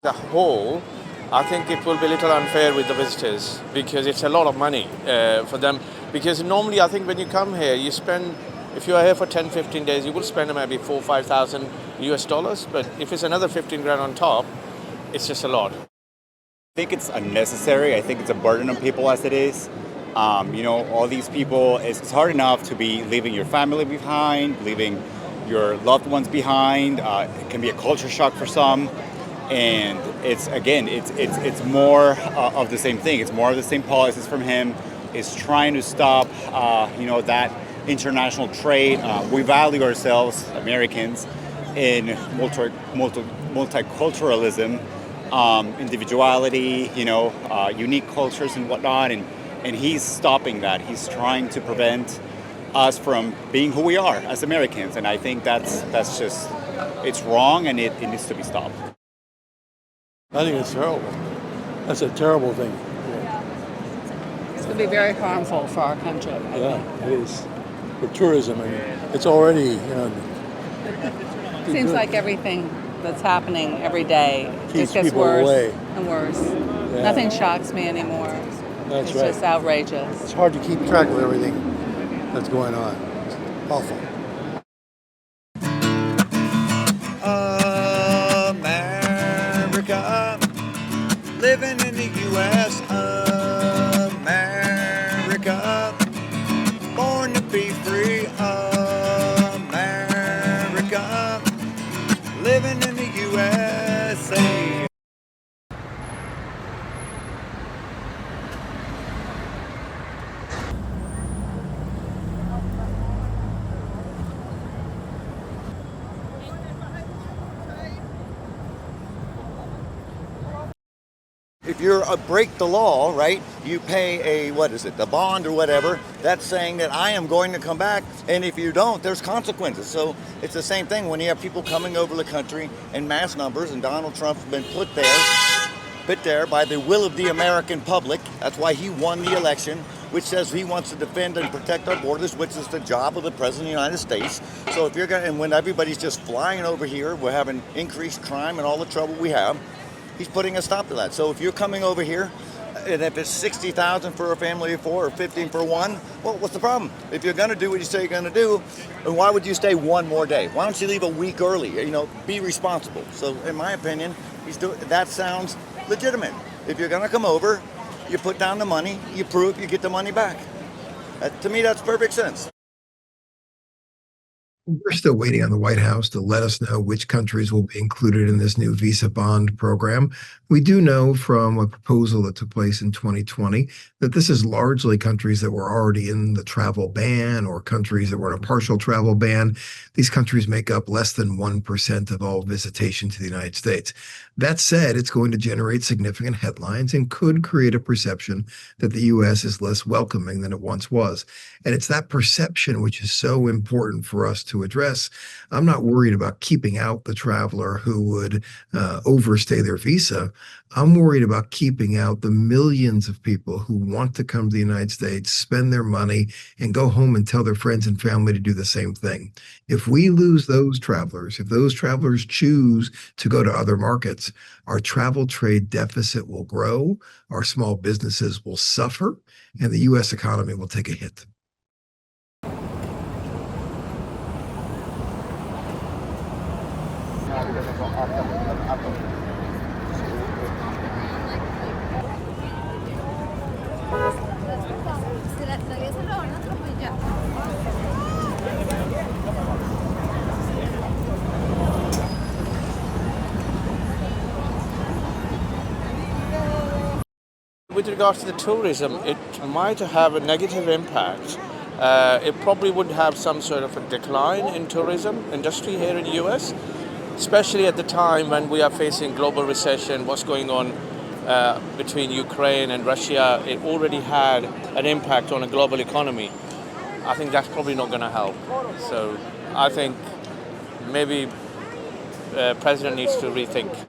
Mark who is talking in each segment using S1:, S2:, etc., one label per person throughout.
S1: The whole, I think it will be a little unfair with the visitors because it's a lot of money for them. Because normally, I think when you come here, you spend, if you are here for 10, 15 days, you will spend maybe 4, 5,000 US dollars. But if it's another 15 grand on top, it's just a lot.
S2: I think it's unnecessary. I think it's a burden on people as it is. All these people, it's hard enough to be leaving your family behind, leaving your loved ones behind. It can be a culture shock for some. And it's more of the same thing. It's more of the same policies from him. It's trying to stop, that international trade. We value ourselves, Americans, in multiculturalism, individuality, unique cultures and whatnot. And he's stopping that. He's trying to prevent us from being who we are as Americans. And I think that's just, it's wrong and it needs to be stopped.
S3: I think it's terrible. That's a terrible thing.
S4: It's going to be very harmful for our country.
S3: Yeah, it is. For tourism, it's already,
S4: Seems like everything that's happening every day
S3: keeps
S4: just gets
S3: people
S4: worse
S3: away.
S4: and worse.
S3: Yeah.
S4: Nothing shocks me anymore.
S3: That's
S4: it's
S3: right.
S4: just outrageous.
S3: It's hard to keep track of everything that's going on. It's awful.
S5: America, living in the U.S. America, born to be free. America, living in the USA. If you're break the law, right, you pay the bond or whatever, that's saying that I am going to come back, and if you don't, there's consequences. So it's the same thing when you have people coming over the country in mass numbers, and Donald Trump's been put there by the will of the American public. That's why he won the election, which says he wants to defend and protect our borders, which is the job of the President of the United States. So if you're going, and when everybody's just flying over here, we're having increased crime and all the trouble we have. He's putting a stop to that. So if you're coming over here, and if it's 60,000 for a family of 4 or 15 for one, well, what's the problem? If you're going to do what you say you're going to do, and why would you stay one more day? Why don't you leave a week early? Be responsible. So in my opinion, that sounds legitimate. If you're going to come over, you put down the money, you prove you get the money back. To me, that's perfect sense.
S6: We're still waiting on the White House to let us know which countries will be included in this new visa bond program. We do know from a proposal that took place in 2020 that this is largely countries that were already in the travel ban or countries that were in a partial travel ban. These countries make up less than 1% of all visitation to the United States. That said, it's going to generate significant headlines and could create a perception that the U.S. is less welcoming than it once was. And it's that perception which is so important for us to address. I'm not worried about keeping out the traveler who would overstay their visa. I'm worried about keeping out the millions of people who want to come to the United States, spend their money, and go home and tell their friends and family to do the same thing. If we lose those travelers, if those travelers choose to go to other markets, our travel trade deficit will grow, our small businesses will suffer, and the U.S. economy will take a hit.
S1: With regards to the tourism, it might have a negative impact. It probably would have some sort of a decline in tourism industry here in the US, especially at the time when we are facing global recession, what's going on between Ukraine and Russia. It already had an impact on a global economy. I think that's probably not going to help. So I think maybe the president needs to rethink.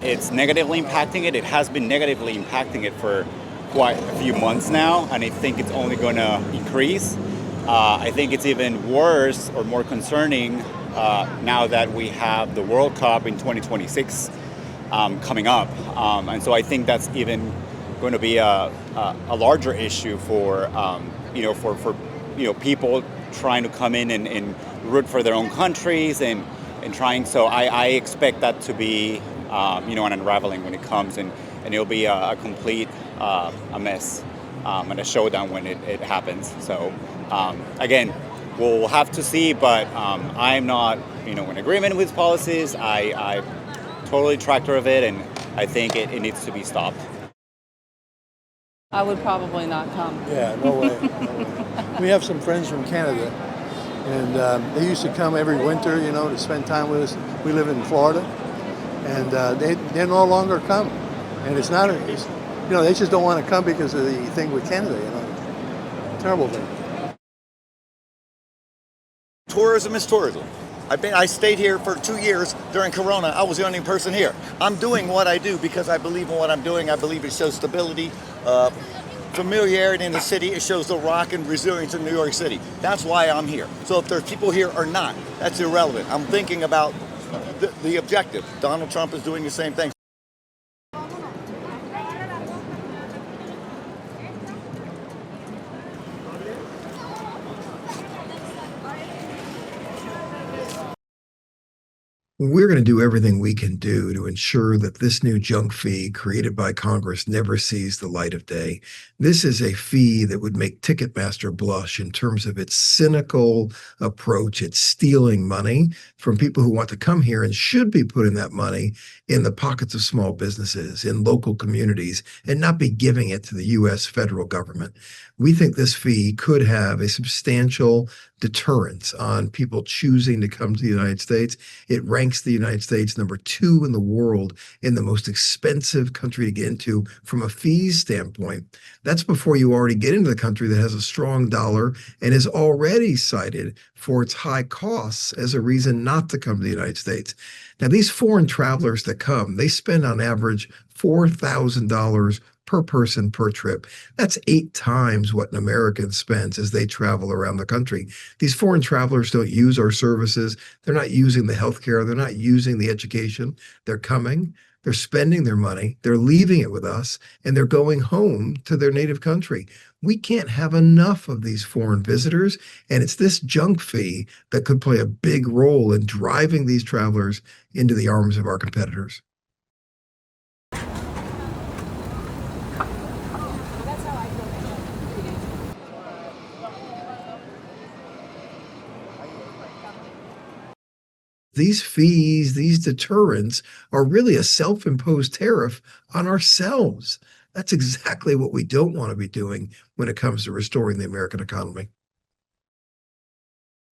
S2: It's negatively impacting it. It has been negatively impacting it for quite a few months now, and I think it's only going to increase. I think it's even worse or more concerning now that we have the World Cup in 2026 coming up. And so I think that's even going to be a larger issue for, for people trying to come in and root for their own countries and trying. So I expect that to be, an unraveling when it comes, and it'll be a complete a mess and a showdown when it happens. So again, we'll have to see, but I'm not, in agreement with policies. I totally tractor of it, and I think it needs to be stopped.
S4: I would probably not come.
S3: Yeah, no way. No way. We have some friends from Canada, and they used to come every winter, to spend time with us. We live in Florida, and they no longer come. And it's not, they just don't want to come because of the thing with Canada, Terrible thing.
S5: Tourism is tourism. I stayed here for 2 years during Corona. I was the only person here. I'm doing what I do because I believe in what I'm doing. I believe it shows stability, familiarity in the city. It shows the rock and resilience in New York City. That's why I'm here. So if there's people here or not, that's irrelevant. I'm thinking about the objective. Donald Trump is doing the same thing.
S6: We're going to do everything we can do to ensure that this new junk fee created by Congress never sees the light of day. This is a fee that would make Ticketmaster blush in terms of its cynical approach. It's stealing money from people who want to come here and should be putting that money in the pockets of small businesses, in local communities, and not be giving it to the U.S. federal government. We think this fee could have a substantial deterrence on people choosing to come to the United States. It ranks the United States number 2 in the world in the most expensive country to get into from a fees standpoint. That's before you already get into the country that has a strong dollar and is already cited for its high costs as a reason not to come to the United States. Now, these foreign travelers that come, they spend on average $4,000 per person per trip. That's 8 times what an American spends as they travel around the country. These foreign travelers don't use our services. They're not using the healthcare. They're not using the education. They're coming. They're spending their money. They're leaving it with us, and they're going home to their native country. We can't have enough of these foreign visitors, and it's this junk fee that could play a big role in driving these travelers into the arms of our competitors. These fees, these deterrents are really a self-imposed tariff on ourselves. That's exactly what we don't want to be doing when it comes to restoring the American economy.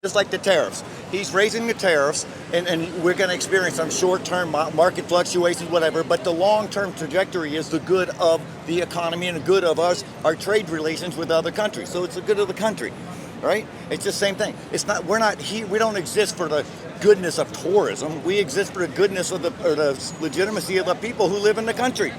S5: Just like the tariffs. He's raising the tariffs, and we're going to experience some short-term market fluctuations, whatever, but the long-term trajectory is the good of the economy and the good of us, our trade relations with other countries. So it's the good of the country, right? It's the same thing. We're not here, we don't exist for the goodness of tourism. We exist for the goodness of the legitimacy of the people who live in the country,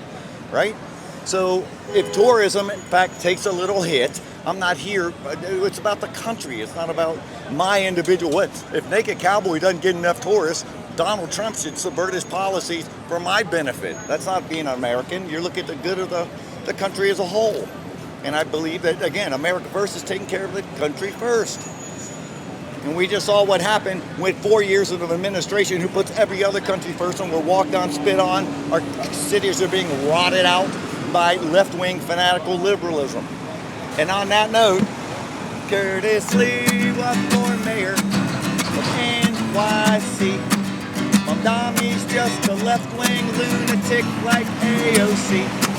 S5: right? So if tourism, in fact, takes a little hit, I'm not here. It's about the country. It's not about my individual. If Naked Cowboy doesn't get enough tourists, Donald Trump should subvert his policies for my benefit. That's not being an American. You're looking at the good of the country as a whole. And I believe that, again, America First is taking care of the country first. And we just saw what happened with 4 years of an administration who puts every other country first, and we're walked on, spit on. Our cities are being rotted out by left-wing fanatical liberalism. And on that note, Curtis Lee was for mayor of NYC. Mamdami's just a left-wing lunatic like AOC.